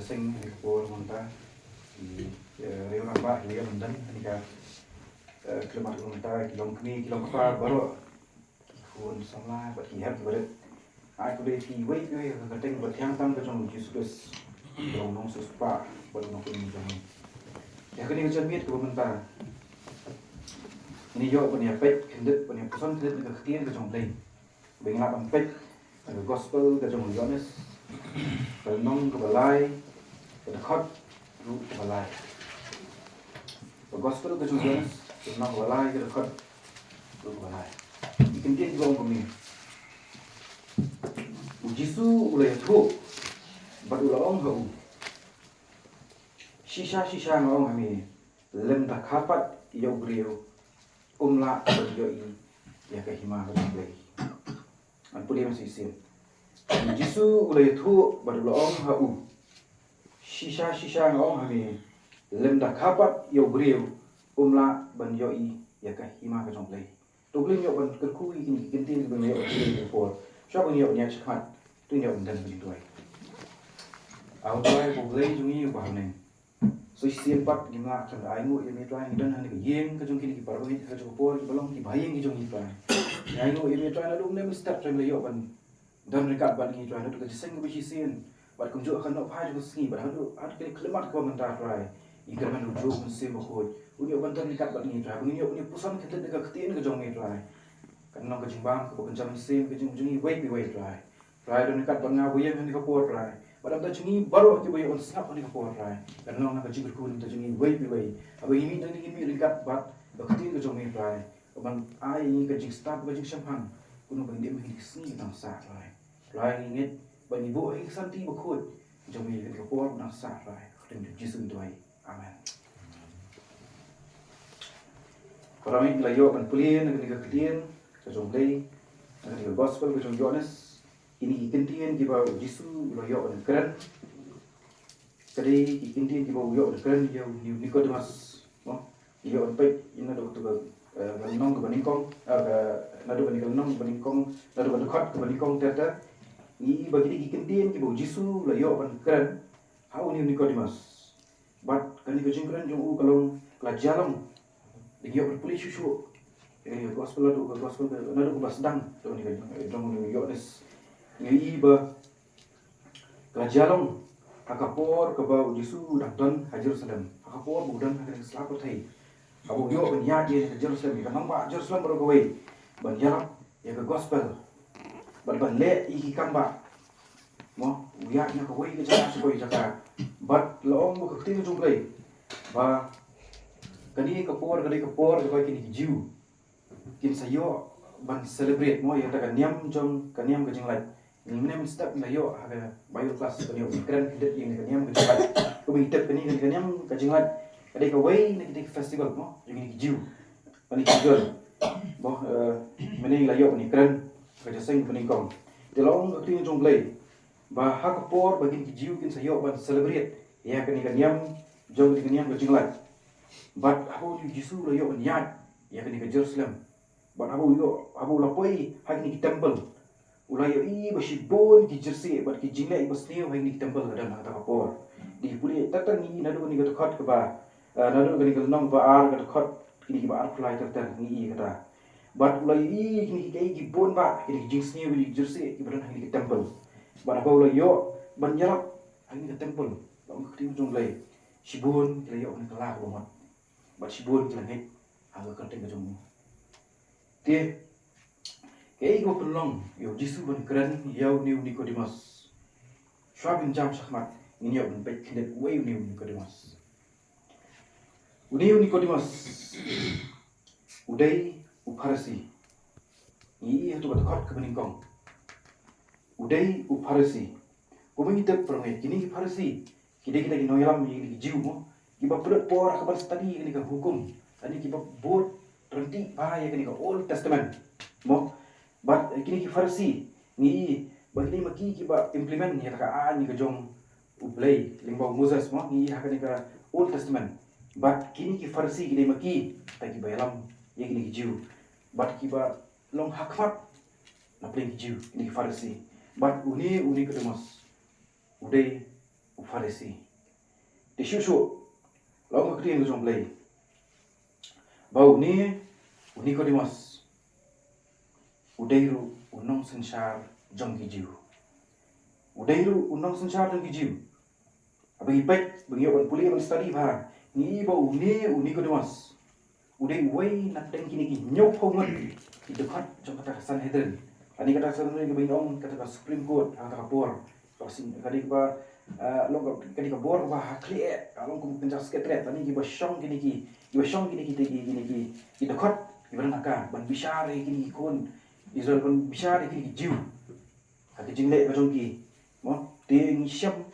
sing ni kapor monta di Rio Namba Rio London ni ka kilometer monta kilometer baru pun sama buat kihat baru aku deh ti wait ka teng buat yang tam ka jong Jesus dong nong suspa baru nong ini jong ya kini ka miet ka monta ini yo punya pet kendet punya pesan kendet ka khtian ka jong play bengla pam pet gospel ka jong Yohanes nong ka balai ka khot ru ka balai gospel ka jong Yohanes nong ka balai ka khot ru ka balai ikin kin gong kami Jisu ulai thu bat ulong ha shisha ngong kami lem ta khapat yo griyo umla yo i ya ka hima ka play an puli masih sin Jisu ulai thu bat ulong ha shisha ngong kami lem ta khapat yo griyo umla ban yo i ya ka hima ka play to bling yo ban ka khu i kin tin ban yo for shop ban yo nya chhat tu yo dan bling tuai au tuai bo lei jungi ba ne so siem pat gimla kan ai mu ye tuai ni dan han ke yeng ka jung ki par wi ka jung por ki balong ki bhayeng ki jung ni tuai ai mu ye tuai na dum ne step trai le yo ban dan rekat ban ni tuai na tu ka sing bi sien bat kum jo kan no phai ju sni ba hadu at ke klemat ko man ta tuai i ka man ju mun se mo khoi u yo ban dan rekat ban ni tuai ni yo ni pusan ke te ka khtin ka jung ni tuai kan no ka jing bang ko kan jam sim ka jung jungi wait tuai dan rekat ban nga bu ye ni ka por tuai Padahal ta jungi baru ke bayi on snap ni kapor rai dan nong nak jigr kun ta jungi wei abai ini dan ini ringkat bat bakti ke jungi rai ban ai ini ke jig start ke jig champang kuno ban dem hi sni tang sa rai inget ban ibu hi santi bakut jungi ke kapor nang sa rai khtem jisun tuai amen Parami layo ban pulien ke klien ke jungi ke gospel ke jungi Yohanes ini ikintian di bawah Jisu loyo dan keren. Kali ikintian di bawah yo dan keren yo Nikodemus, no? Yo empat ini ada waktu nong ke baningkong, nado baningkong nong baningkong, nado baningkot ke baningkong terter. Ini bagi ikintian di bawah Jisu loyo dan keren. How ni Nikodemus? But kali kejeng keren jo kalau pelajaran yo berpulih susu. Gospel nado ke basdang, tu ni kan yo ngi ba kajalong akapor ke bau Jisu dan Jerusalem akapor budan ke selapat hai abu yo ban ya je ke Jerusalem ka namba Jerusalem ro kowe ban ya ya ke gospel ban le i kamba mo ya nya kowe ke jaka kowe jaka bat long bu ke tin jung kai ba kani kapor ke kini jiu kin sayo ban celebrate mo ya ta kanyam jong kanyam ke jing lai Ini step na yo ada bio class kan yo keren hidup yang kanyam ke jing ko bi tep kani kanyam ke jing lai ada ke way na kita festival mo yung jiu ani kigol bo meni la yo ni keren ke jaseng pani kong de long ke tin jong play ba hak por bagin ki jiu kin sayo ban celebrate ya kani kanyam jong ke kanyam ke jing lai but how you Jisu la yo nyat ya kani ke Jerusalem but abu lapoi hak ni temple ulai i basibon ki jersey bat ki jingle basneo hai ni temple ada na ta kapor di puli tatang ni nadu ni ka khot ka ba nadu ni ka nong ba ar ka khot ni ki ba ar fly ta ni i kata bat ulai i ni ki bon ba ki jingsneo ni jersey ki badan hai ni temple bat ba ulai yo ban yarap hai ni temple ba ki jong lai sibon ki yo ni kala ba mat bat sibon ki langit aga ka teng jong tie Kei go pelong yo Jisu ban keren yo new Nikodemus. Shwabin jam shakmat ini yo ban bet kinet way new Nikodemus. New Nikodemus. Udai uparasi. Ni hatu bat khot ke beningkong. Udai uparasi. Kumi kita perang kini parasi. Kita noyam ni jiu mo. Kiba pelut por ka ban study ni ka hukum. Tadi kiba bor terhenti bahaya ni ka Old Testament. Mo but kini ki farsi ni bagi maki ki ba implement ni ka ni ka jong uplay lingbaw Moses mo ni ha ni ka Old Testament but kini ki farsi kini maki ta ki bayalam ye kini ki jiu but ki ba long hakmat na play ki jiu kini ki farsi but uni ka demas udai Farisi. Di susu lalu kemudian ke jomblay. Bau ni Nicodemus udairu unong sensar jong gijiu. Udairu unong sensar jong gijiu. Abang ipek bagi orang pulih orang study bah. Ni bau ni Nicodemus. Udai way nak teng kini nyok homat di dekat jong kata Sanhedrin. Ani kata Sanhedrin ke bintang kata Supreme Court kata kapor. Pasin kali ba long kali ka bor ba clear long kum penjar sekretariat ani ki ba shong kini ki dekat ibaranaka ban bishar kini kon Israel ban bishar kini jiu hati jingle ba jong ki mo ting syam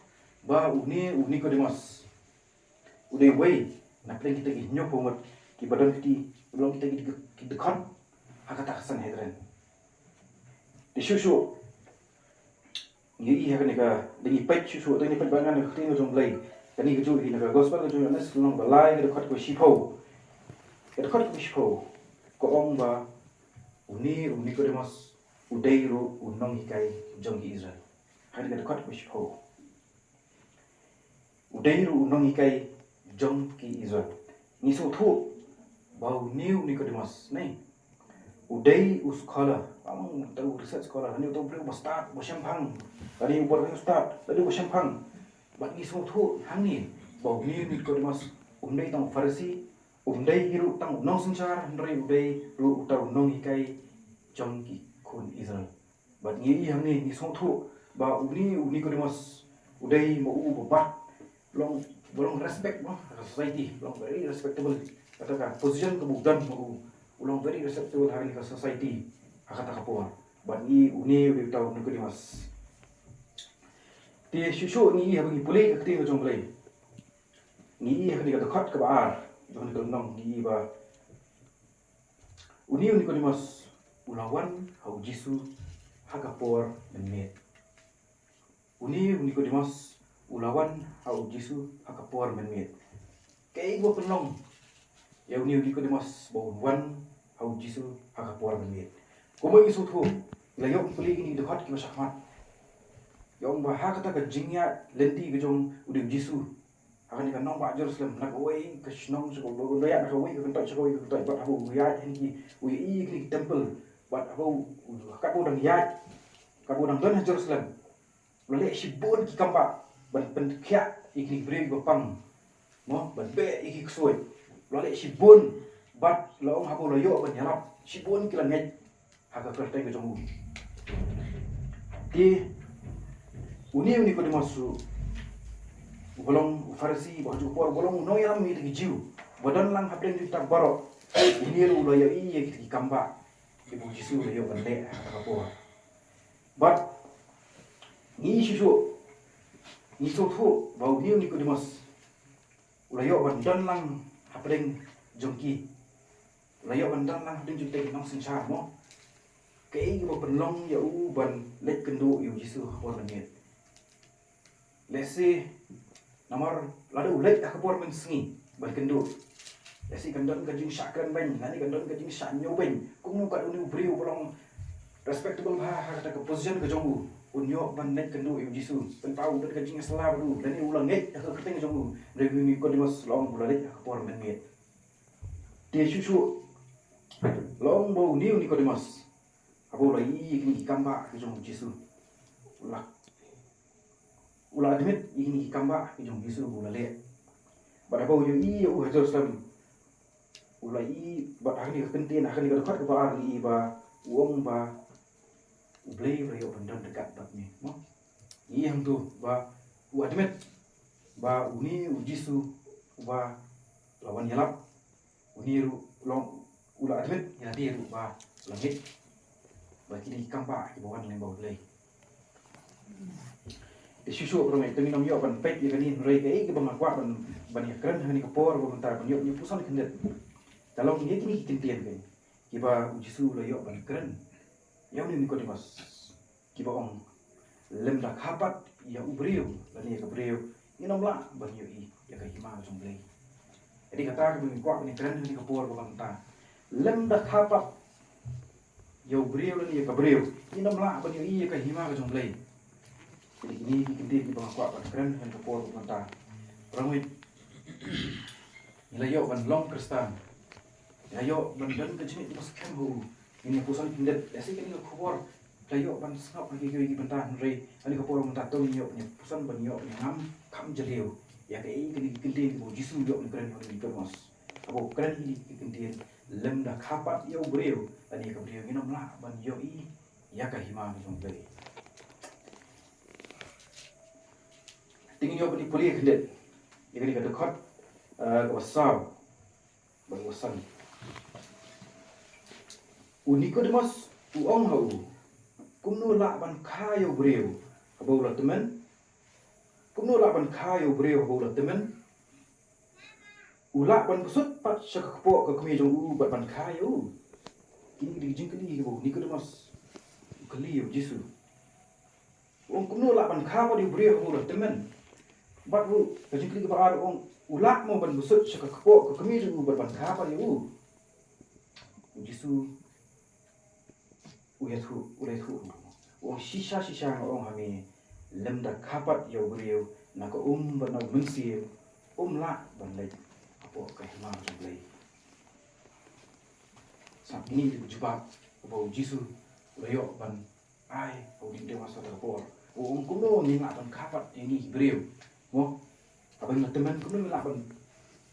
ba uni Nicodemus udai way nak teng kita ki nyok homat ki badan kita belum kita ki dekat hakata Sanhedrin. Di susu iya kan ka dengan pet susu tu ni pet bangan ke tin jong lay kani ke ju ni ka gospel ke ju nas long balai ke dekat ko shipo ke dekat ko shipo ko ong ba uni Nicodemus udairu unong hikai jong Israel kan ke dekat ko shipo udairu unong hikai jong ki Israel ni so thu bau new Nicodemus nei udai uskala amang tahu research sekolah ni tu boleh start bersampang tadi buat start tadi bersampang bagi semua tu hang ni bau ni Nicodemus umdai tang Farisi umdai hiru tang nong sencar ndri udai ru utau nong hikai jong ki kun Israel bagi hang ni semua tu bau ni Nicodemus udai mau bebat long belum respect society long very respectable katakan position kebudan mau ulang very respectable hari ke society hakata kapua bagi uni udah tahu Nicodemus dia susu ni habis boleh ketika jom boleh ni habis kata kat ke bar jom nong ni ba uni Nicodemus ulawan hau Jisu hakapor menmet uni Nicodemus ulawan hau Jisu hakapor menmet kay gua penong ya uni Nicodemus bawuan hau Jisu hakapor menmet kuma isu tu layok puli ini dekat ki masakmat yang bahak kata ke jingya lenti ke jong udah Jisu akan ikan nong ba Jerusalem nak oi ke snong so go doya nak oi ke kentok so oi ke kentok bat abu ya ini ui i ke temple bat abu kat bodang ya kat bodang dan Jerusalem lele si bon ki kamba ban pen kya ikni breng bapang mo ban be iki ksoi lele si bon bat laong habu loyo ban yarap si bon ki langet haka kertai ke jong di uni Nicodemus bolong Farisi baju por bolong no yang mi di jiu badan lang habren di tak barok ini lu lo ya iya ki kamba ibu Jisu lo yo bande kata por but ni susu ni so thu bau ni Nicodemus lo yo badan lang habren jongki lo yo badan lang habren jongki nong sensar mo cái một phần long dấu bần lết cân độ yêu Giêsu por menit let's say nomor lalu lết akapor men sengi ban kendo let's say kandon kajing sakran ban nani kandon kajing sanyo ban kung nu kat unu brio bolong respectable ha kata ke position ke jongbu unyo ban lết kendo yêu Giêsu ban pau dan kajing sela baru dan ni ulang nget ke kerteng jongbu review ni Nicodemus long bula lết akapor menit dia susu long bau new Nicodemus abu lagi ini kamba ke jong Jisu ula admit ini kamba ke jong Jisu ula le pada bau yo i u Jerusalem ula i bat hari kenten hari dekat ke bar ni ba uang ba ublei yo bendan dekat bat ni mo i yang tu ba u admit ba uni u Jisu ba lawan yalap uni ru long ula admit ya dia ru ba langit bagi ni kamba ibawan yang bau lei susu promet kami nom yo ban pet ya kani rei ke bang akwa ban ya kran hani kapor ban tar ban yo ni pusan kendet kalau ni kini kintian kan kiba Jisu lo yo ban kran ya ni Nicodemus kiba ong lem dak hapat ya ubriu lan ya kabriu ni nom la ban yo i ya ka hima jong lei jadi kata ke ban kwa ni kran hani kapor ban ta lem dak hapat yo brio ni ka brio ni nom la ban yo i ka hima ka jong lei Jadi ini kinti di bawah kuat keren yang kepor mata. Ramai nilayo ban long kristan. Nilayo ban dan kecil itu masuk kampu. Ini pusan pindat. Asik ini kepor. Nilayo ban sengap lagi kiri bentar. Rey, ini kepor mata tu niyo ni pusan ban niyo ni ngam kam jeliu. Ya kayak ini kinti di bawah jisu yo keren ni kermas. Abo keren ini kinti lem dah kapat yo beriu. Tadi kebriu ini namlah ban yo i ya kahima ni jombai. Tingin yo bani puli kendet. Ia ni kata kot wasab bang wasan. Nikodemus uong hau. Kumno la ban kayo breu. Abau la temen. Kumno la ban kayo breu abau la temen. Ula ban kusut pat syakakpo ke kemi jong ban kayo. Kini di jingkeli abau Nikodemus. Keli yo Yesus. Kumno la ban kayo breu abau la temen. Bat bu, kajing klik baar ong ulak mo ban busut sa kakpo ka kami ru ban kapa ni u. Jisu uyathu. Ong sisa ong hami lem da kapat yo brio na ko ban mensi la ban lek apo ka hima jumlai. Sam ini jubab bo Jisu layo ban ai au din dewasa da por. Ong kuno ni ban kapat ini brio. Mo, abang teman kami melakukan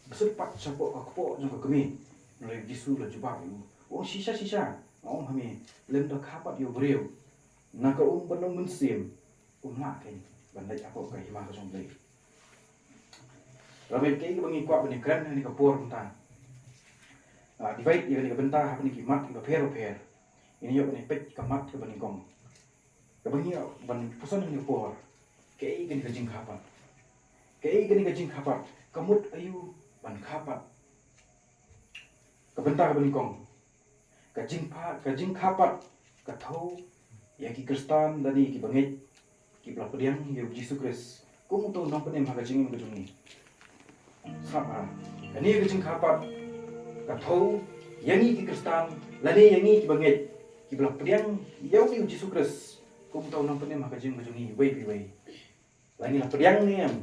bersepat sapok kakpo jangka kami mulai Jisu la jubah itu. Oh sisa, oh kami lem dah kapat yo beriu. Nak benar mensim, nak kan bandai apa kah hima kosong beli. Ramai kaya bangi kuat bani keren ni kapur mentah. Divide ia ni bentah apa ni kimat ni per. Ini yo bani pet kamat ke bani kong. Kebangi ban pusan ni kapur. Kaya kan kajing kapat. Kaya gani kajing kapat, kamut ayu ban kapat. Kebentar benikong. Kajing kapat, katau ya ki Kristan dani ki bangit ki pelapediang ya Yesus Kristus. Kung to nang penem kajing mo kajung ni. Sama. Kani kajing kapat, katau yangi ki Kristan, lani yangi ki bangit ki pelapediang ya Yesus Kristus. Kung to nang penem kajing mo kajung ni, wei. Lani lapediang ni am.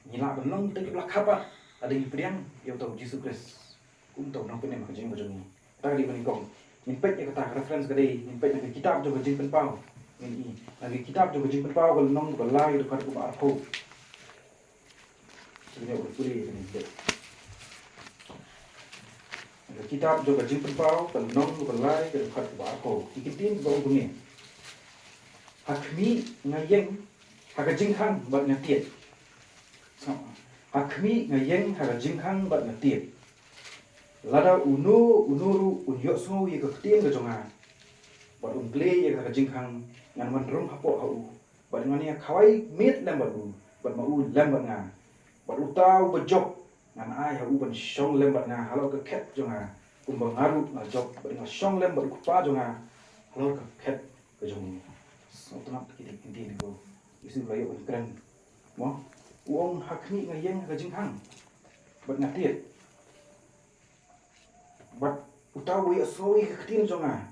Nila benong tadi belak kapat ada yang periang ya tahu Yesus Kristus untuk nang penem kajing bajung ni tadi menikong nimpet ya kata reference kadi nimpet nak kitab jo kajing penpau ini lagi kitab jo kajing penpau kalau nong balai dekat ku arko sebenarnya boleh pulih ini lagi kitab jo kajing penpau kalau nong balai dekat ku arko ikitin bau bunyi hakmi ngayeng hakajing hang bat ngatiet hakmi ngayeng hakajing hang bat ngatiet lada unuru unyok sungu ye kaktian ke jonga bat unple ye hakajing hang ngan man rum hapo hau bat ngani khawai met lembat bat mau lembat nga bat utau bejok ngan ai hau ban shong lembat nga halo ke khet jonga kumbang ngaru na jok bat nga shong lembat ku pa jonga halo ke khet ke jonga so tunap kita kinti ni go isu layo keren mo uang hakmi ngayeng kajing hang bat ngatiet bat utawi asoi keketin jonga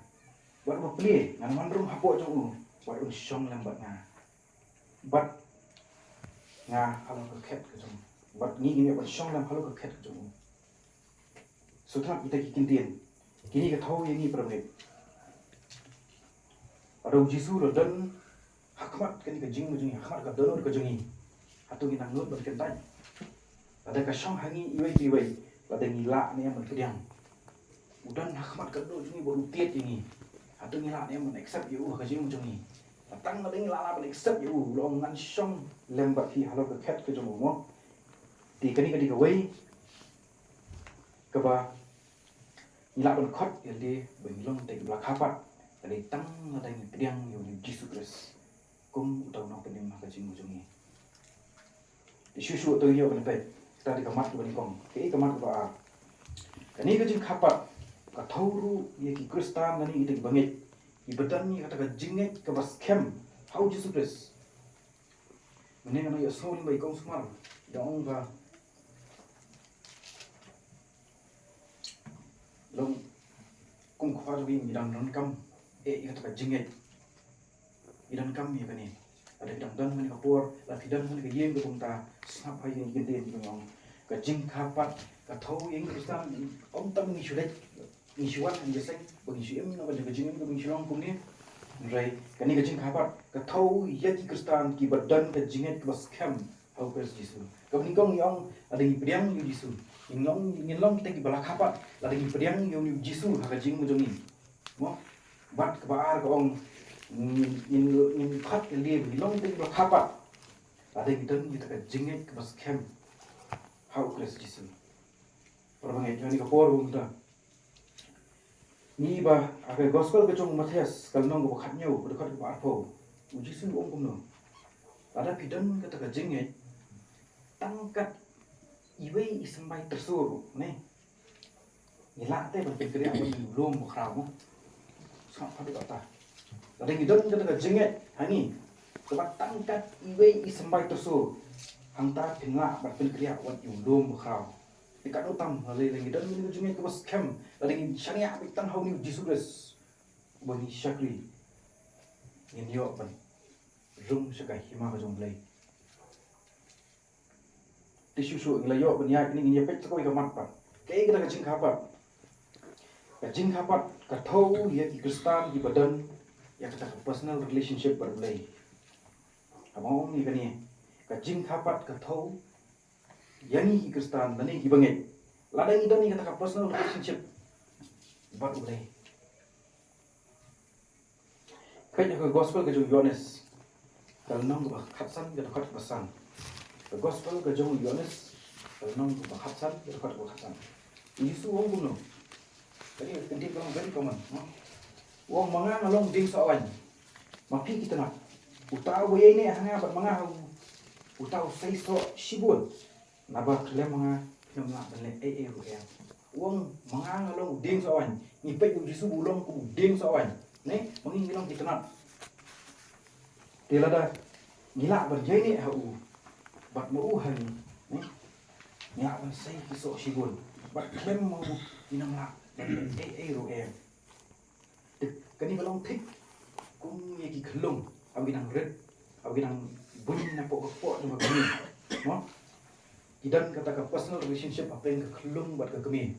bat bapli ngan mandrum hapo jong bat unsyong lembat nga bat nga halo keket ke jong bat ngi bat syong lem halo keket ke jong sutra kita kikintin kini ke thau yang ni permet ada Jisu dan hakmat kini ke jing mujung hakmat ka donor ke jongi atau kita ngut berkentai ada kasong hangi iwai ada ngila ni yang berkediang udan hakmat ka do jongi baru tiet ini atau ngila ni yang accept you ka jing mujung ni datang ada ngila la accept you long ngan syong lembat hi halo ke ket ke jongo mo di kani ka wei ke ba ngila ban khot yali bengilong te blak hapat dari tang ada yang kediang yo ni Yesus Kristus kum utau nang penim ka jing mujung ni Isu tu yo kan pe tadi kamat bani kong ke kamat ba kani ka jing kapat ka thauru ye ki Kristan nani ite bangit ibadan ni kata ka jinget ka bas kem hau Yesus Kristus mene kana yo so ni bai kong smar dong ga long kum khwa ju bi midang non kam kata ka jinget idan kam ye kani ada kedang dan ngani kapor la tidang ngani kayeng ke bungta snap hai yang gede di ngong ka jing kapat ka thau yang kristan om tam ni shulek ni shuat han jesek bagi shuem na ba jing ke bing shulong kum ni rai kani ka jing kapat ka thau ya ki kristan ki badan ka jinget ka baskem hau pers jisu ka ni kong yong ada ni priang yu jisu ingin long kita ki bala kapat la ni priang yu jisu ha ka jing mo jong ni mo bat ka baar ka ong in khat ke lieb long te bala kapat ada ni dan ni ka jinget ka baskem hau pers jisu orang yang ni ka por bung ta ni ba aka gospel ke jong Matias kal nong ko khat nyau ko khat ko arpo uji su ong kum no ada pidan ka jinget tangkat iwe isambay tersuru ne nilate ban pen kriya ban lom mo khrao mo sa pa de ta ada ngidon ka jinget hani ko tangkat iwe isambay tersuru hangta pinga ban pen kriya wan yung lom mo khrao ikat utam le ngidon ni jinget ko bas kem ada ngin shania bitan hau ni jisudes bani shakri ni yo ban rum shakai hima ka jong play tisusu nglayo benya ini ngi pet ko ka mat pa ke kita ka jing kapat ka thau ya ki kristan ki badan ya kita personal relationship berlay among ni kani ka jing kapat ka thau yani ki kristan dani ki banget lada ni dani kita personal relationship berlay kaya ka gospel ka Yohanes kal nang ba khatsan ka khat basan the gospel ka jong Yohanes nong ko khatsan ko khatsan Yesu wong kuno tadi kendi ko very common wong mga ngalong ding sa awan mapi kita nak utaw boy ni hanga ba mga utaw say so shibun naba kle mga pinamla bale ro ya wong mga ngalong ding sa awan ni pe ko Yesu bulong ko ding sa awan ne mangin ngalong kita nak tilada gila berjai ni hau bat mau hani ya ban sai ki so shibun bat klem mau inang la ro kani balong thik kum ye ki khlung aginang red aginang bunin na po na kami mo idan kata ka personal relationship apa yang ka khlung bat ka kami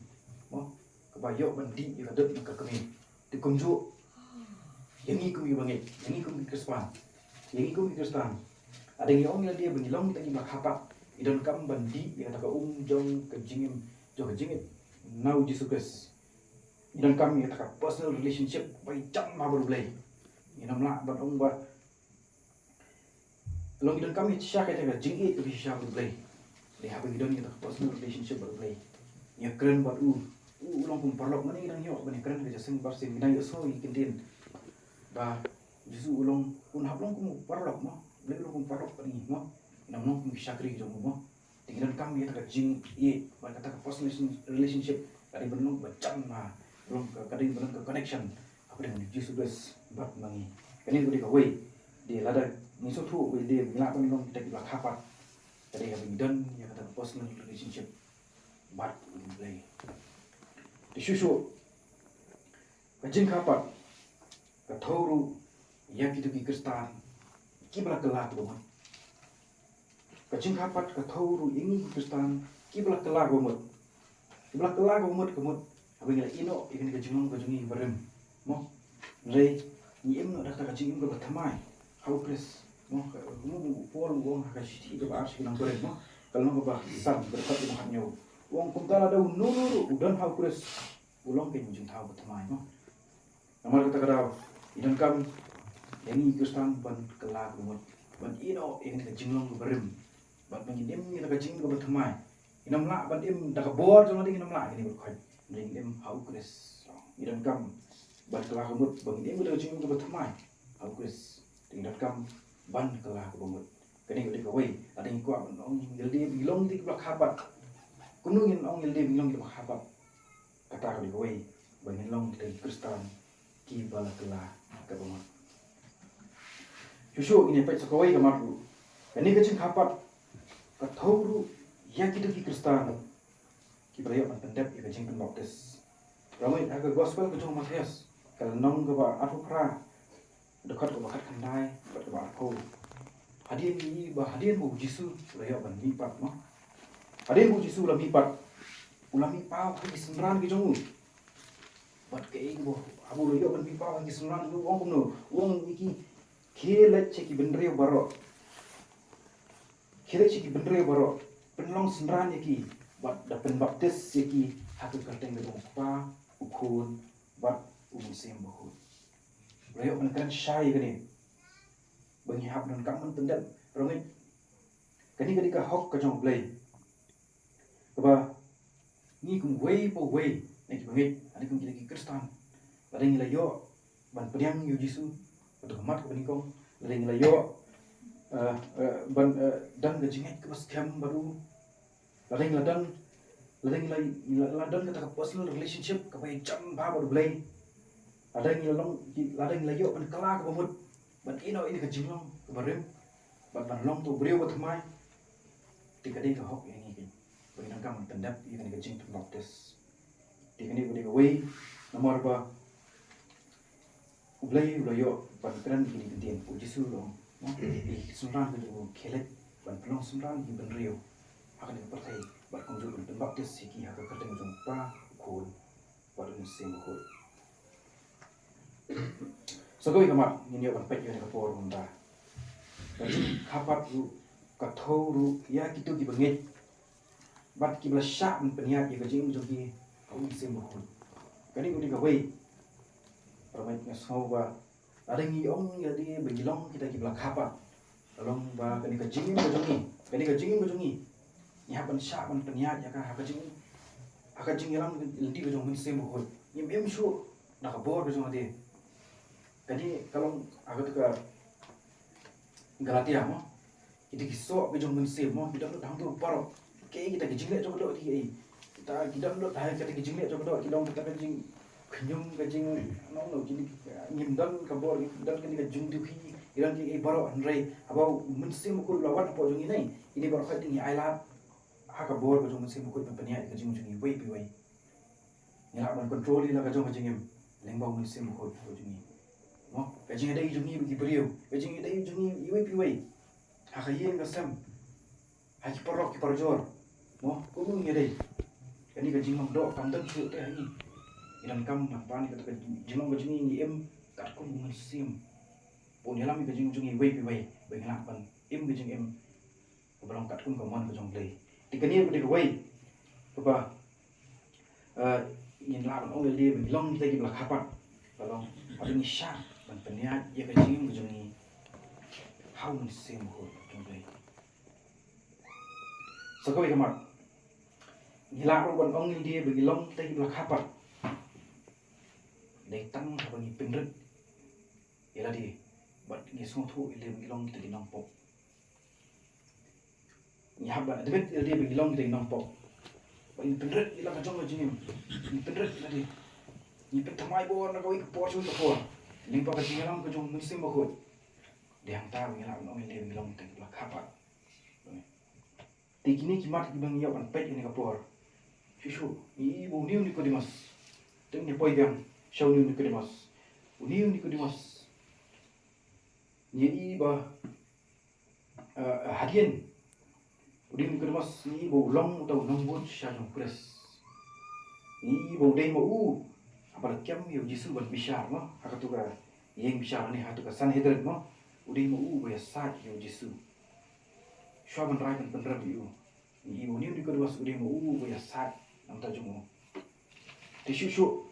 mo ka bayo bandi ya ka ka kami ti kumju yangi kumi banget yangi kumi kristan ada yang orang dia benilong tadi makhapa idan kam bandi yang taka jong ke jingim now Jesus idan kam yang taka personal relationship bai cham ma baru blai inam la ban ong ba long idan kam sha ka taka jingi to sha baru blai le ha idan yang taka personal relationship baru blai ya keren bat long pun parlok mani idan yo ban keren ke jaseng bar sin minai so ikin ba jisu ulong pun hablong kum parlok mo belum pun parok ni mo namong kum shakri jo mo tinggal kami ta jing ye ba kata personal relationship dari benung bacam na belum kadai benung ke connection apa dengan Jesus bat mangi kani ko di ka we di lada ni so thu we di ngla ko nong tek la khapat dari ka bingdan ya kata personal relationship bat play di susu ka jing khapat ka thoru ya kitu ki kristan kibla kelak bomot kacing kapat ka thawru ingi kristan kibla kelak bomot kemut abing la ino ikan ka jingong ka jungi barem mo re ni emno dak ka jingim ka bathamai how pres mo por wong ka shiti ka ba nang barem mo kalau ka ba sam berkat mo hanyo wong kumtala daw nuru udan how pres ulong ke jing thau bathamai mo amal kata kada idan kam yang kristan ban kelak rumot ban ino yang ka jinglong ka barem ban mangin ni ka jing ka bathamai inam la ban da ka bor jong ding inam la ini berkhoi ring hau kres idan kam ban kelak rumot ban da ka jing ka bathamai hau kres idan kam ban kelak rumot kani ko wei ada yang ko ong yelde bilong di ka khabat kunungin ong yelde bilong di ka khabat kata ko wei ban long di kristan ki bala kelak ka rumot Susu ini pet sekawai ke matu. Ini kecing kapat ke thawru ya kita ki kristan. Ki berayo pendep ya kecing penbaptis. Ramai aga gospel ke jong Matias. Kalau nong ke ba atu pra dekat ke bakat kandai, dekat ke ba aku. Hadian ni ba hadian bu Jisu la yo ban mi pat mo. Hadian bu Jisu la mi pat. Ulam mi pau ki senran ki jong. Bat ke bo abu lo yo ban mi pau ki senran lu wong no. Wong iki kele ceki benre baro. Kele ceki benre baro. Penlong senran iki bat da pen baptis iki hatu kateng dong pa ukun bat sem bo. Lo yo ban kan syai gani. Bagi hap dan kaman tendam rongi kani ka hok ka jong play ba ni kum way po way ni ki bangi ani kum ki kristan la ding la yo ban pediang yu jisu to mat ko ni ko la ding la yo ban dan ga jingat ka bas kam baru la ding la dan ka personal relationship ka bai jam ba baru play la ding la yo ban kala ka bamut ban ino ini ka jinglong ka barim ban long to brio ba thamai tika dei ka hok yang ini bagi nang kam tendap ini ka jing baptis tika ni ka way nomor ba ublay yo ban kran ini ka dien u jisu lo i sunran ka u khelet ban long sunran hi ban rio akan ka partai ban kong jul ban baptis siki ha ka kateng jong pa khol ban sem khol Sagoy kamat ninyo ban pet yun ka por munda. Jadi kapat ru katho ru ya kitu ki bangit. Bat ki bla syak peniat ki kajing jogi au sim bo. Kani udi ka way. Ramai nga sau ba ada ngi ong ya di begilong kita ki bla kapat. Long ba kani ka jingim ba jogi. Kani ka jingim ba jogi. Ya ban syak ban peniat ya ka ka jing yalang lendi ba jong sim bo. Yem syu na ka bor ba jong ade. Jadi kalau aku tuh ke Galatia mo, kita kisah kejong mensel mo, kita lu dah tu paro, kayak kita kejing lek coba dok kita lu dah kita kejing lek coba dok, kita kejing kejing no jadi nyimdan kabor dan kini kejing tu ki, kita ki paro andre, abau mensel mo ko lawan apa jong ini baru kait ini ailat, kabor kejong mensel mo ko peniat kejing jong way piway, nyala ban kontrol ila kejong kejing lembau mensel mo ko jong mo kajing ada ijungi bagi beliau kajing ada ijungi iwe piwe hakayen kasam haki porok ki porjor mo kumu ngede kani kajing mam do kam dan su teh ni idan kam nampan kata kajing mam kajing ni em kat ko mun sim pun yalam kajing jungi iwe piwe bagi lapan kajing em belum kat kun kamon kajong play tikani ko dikawai apa ingin lapan ong le bagi long kita ki belak kapat kalau ada ni syak ban peniat ya kajing jungi haun sim ho jongdai sakoy kamat ngila ro ban ong dia bagi long tai bla khapat dei tang bagi pinret ila di bat ngi song thu ile bagi long kita nong pok ni haba debet dia bagi long kita nong pok bagi pinret ila kajong kajing ni pinret ila di ni petamai bor na kawai por chu to por limpa ka jingalam ko jong musim bakut diang tahu ngilam no ile ngilong te la kapat tikini kimat ki bang yaw an pet ini kapor shishu i bu niu Nikodemus teng ni poi biang shau niu Nikodemus niu Nikodemus ni i ba hadian udi Nikodemus ni bu long tau nong bot sha jong pres ni bu dei mo apalagi kiam yo Jisu ban bishar no hakatuka yeng bishar ni hatuka Sanhedrin no udi mo ya sat yo Jisu shaban rai ban penra yo ni ibu ni Nikodemus udi mo ya sat am ta jumo tishu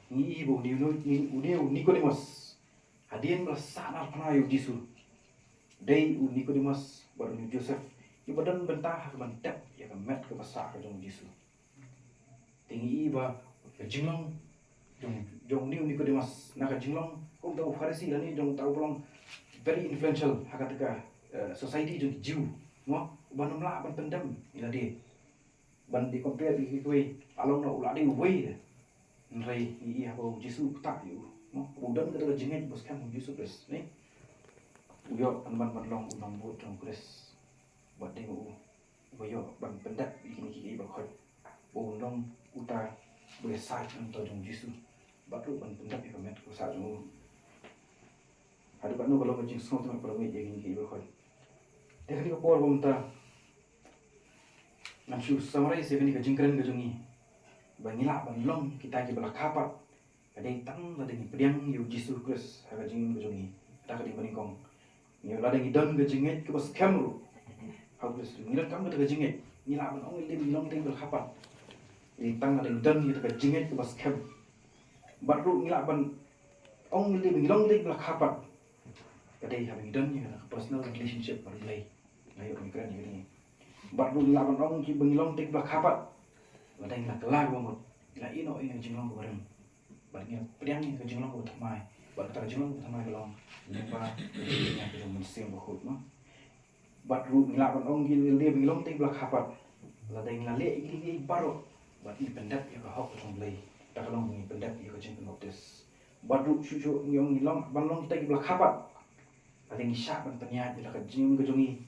ni ibu ni udi Nikodemus hadien bla sanar pana yo Jisu dei Nikodemus baru ni Joseph ibadan bentah ban tep ya ka met ke basa ka jong Jisu tinggi iba kejinglong jong niu Nikodemus naka jinglong kung tau Farisi lani jong tau pelong very influential hakatika society jong Jew mo banum la ban pendam ila de ban di compare di kwe along no ula de we nrai i ha bo Jisu tak yu mo budan ka jinget bos kan Jisu pres ni uyo an ban long unang bot jong pres bat de mo uyo ban pendak ikini ki ba khot bo long uta boleh sai untuk jong Jisu batu ban pendak ikomet ko sa jong ada banu kalau kajing semua tu kalau ngai jeng ki ba khot Dia kan kapor bumta. Namshu samarai se kan jingkran gajungi. Bangila banlong kita ki bala kapat. Kadai tang la dengi pediang yu Jesus Christ haga jing gajungi. Kita kadai baningkong. Yu la dengi don gajinget ke bas kamru. Hagus ngilat kam ka gajinget. Ngila ban ong le bilong teng bala kapat. Ni tang la dengi don yu ka jinget ke bas kam. Baru ngila ban ong le bilong teng bala kapat. Kadai haga don yu personal relationship baru lay. Layo migran yu ni. Baru ngila ban ong ki bilong teng bala kapat. Ladang la kelar banget. La ino ino jinglong ko bareng. Barengnya pediang ni ke jinglong ko thamai. Bar ta jinglong ko thamai long. Limpa nya ke jong mesim bahut no. Baru ngila ban ong gi le bilong teng bala kapat. Ladang la le gi baro. Bat ni pendap ya ka hok jong lay. Ta kalong ni pendap ya ka jing notice. Baru suju ngong ngilong ban long kita gi bala kapat. Ladang gi syak ban tanyat bila ka jing ke jongi.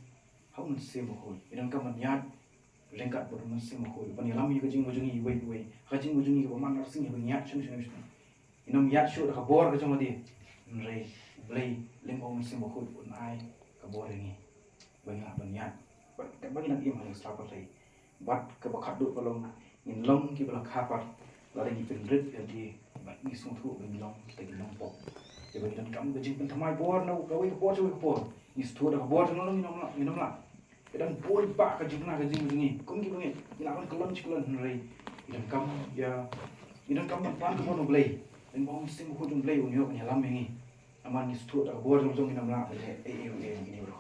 Hok mesim bahut. Idan ka manyat lengkap baru mesin mahul. Bani alam yu kajing bujungi wei wei. Kajing bujungi ko man arsing yu nyak shun. Inom yak shu ka bor ka jong adi. Nrei blei lengkong mesin mahul un ai ka bor ini. Bani la ban yak. Bani nak im hang slap lai. Bat ka bakat du kolong in long ki bala kapar. La dengi pendrit ya di bat ni sung thu ben long tegi long pok. Ya bani dan kam kajing pen thamai bor no ka wei ka bor chu ka bor. Ni stu da ka bor no inom la. Dan boy pak ke jumlah ke jing kum ki bangi ilawan kelon cikulan nrai idan kam ya idan kam pan ko no blay dan bong sing ko jum blay unyo nya lam mengi aman ni stu da bo jom jom inam la ini bro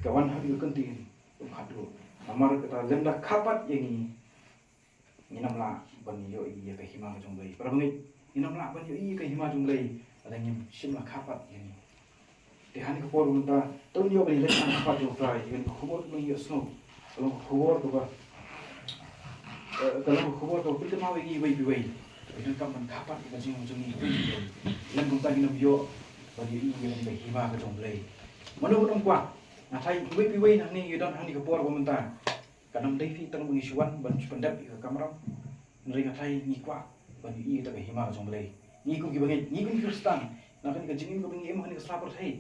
kawan habi kentin khadu amar kata lemda kapat yengi inam la ban yo iya ke hima jom blay para bangi inam la ban yo iya ke hima jom blay ada ngim shimla kapat yengi Dehani kapor unta tahun yo beli lesan kapat jo fry dengan kubur mengi snow kalau kubur tu ba kalau kubur tu kita mau ini wei itu kam man kapat ka jing ni len kum ta ginam yo bagi ini yang di hima ka jong lei manu dong kwa na thai wei na ni yudon hani kapor ba menta kanam dei fi tang bungi suan ban pendap ka kamera nri ka thai ni kwa bagi ini ta hima ka jong lei ni kum ki bangi ni kum kristan na kan ka jing ko bangi em hani ka slapor thai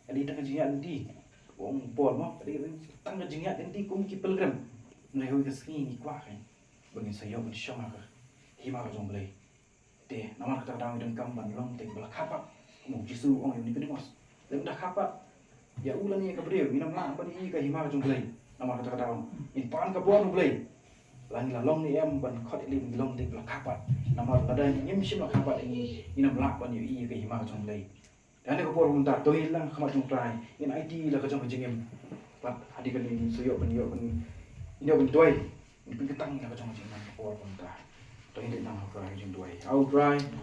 Adi tang jingat di, wong pol mo. Adi tang jingat di kum ki pelgram. Nai hoi keski ni kwa kan. Bangin sayo ban syong ka. Hima ka jong blai. De namar kata dang dan kam ban long teng bala kapak. Mo jisu ong ni kedimos. Lem dah kapak. Ya ulan ni ka breu minam la ban ni ka hima ka jong blai. Namar kata dang in pan ka bon blai. Lan la long ni em ban khot lim long teng bala kapak. Namar kada nyim sim la kapak ni minam la ban yu ka hima ka jong blai. Dan ko por munta to hilang khamat jong trai in ID la ka jong jingem pat hadi kan ni suyo ban yo ban ino ban toy in ketang la ka jong jingem por munta to hilang na ka jong toy au try